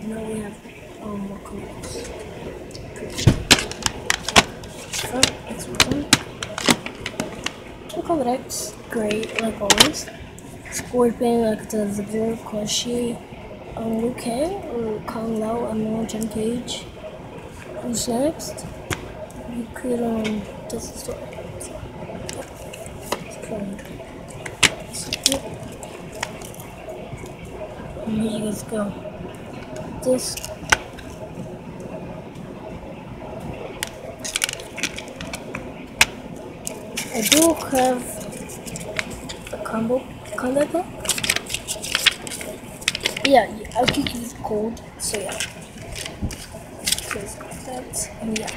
now we have more colors. Next one. Kombat X, great like always. Scorpion, like the Zero, Koshi, Liu Kang, or Kung Lao, and Jen Cage. Who's next? You could just the story. And here you guys go. This. I do have a combat pack. Yeah, I'll keep it cold, so yeah. So it's got that, and yeah.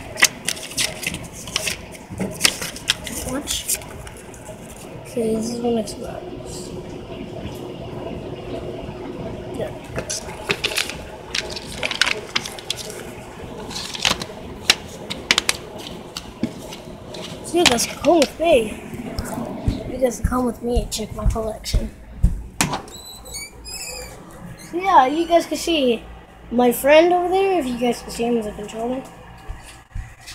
Watch. Okay, this is the next one. Yeah. So you guys can come with me. You guys can come with me and check my collection. So yeah, you guys can see my friend over there. If you guys can see him as a controller.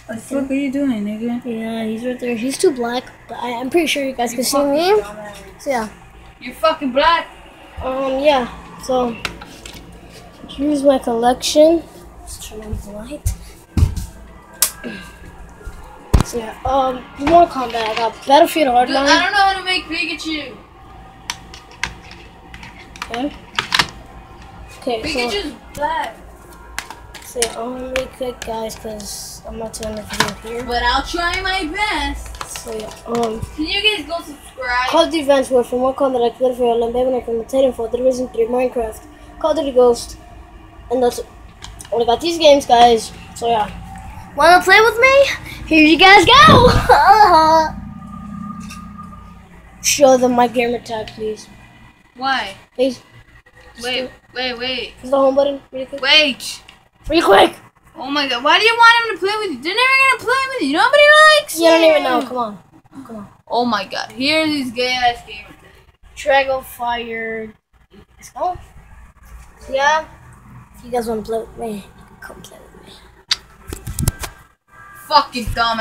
What the fuck are you doing, nigga? Yeah, he's right there. He's too black, but I'm pretty sure you guys can see me. So yeah. You're fucking black. Yeah. So here's my collection. Let's turn on the light. So yeah, more Kombat. I got Battlefield Hardline. Dude, I don't know how to make Pikachu. Okay. Okay. Pikachu's black. So yeah, I'm gonna make it, guys, because I'm not doing the video here. But I'll try my best. So yeah, Can you guys go subscribe? Call of Duty Advanced Warfare, more Kombat like Battlefield Hardline, Battlefield Hardline, Titanfall, The Division 3, Minecraft, Call of Duty Ghost, and that's it. Only got these games, guys. So yeah. Wanna play with me? Here you guys go! Show them my gamer tag, please. Why? Please. Wait. Press the home button, really quick. Wait. Really quick! Oh my god, why do you want him to play with you? They're never gonna play with you. Nobody likes You don't even know, come on. Come on. Oh my god, here's these gay ass gamer tags. Drago Fire. Let's go. Yeah. If you guys wanna play with me, come play with me. Fucking dumbass.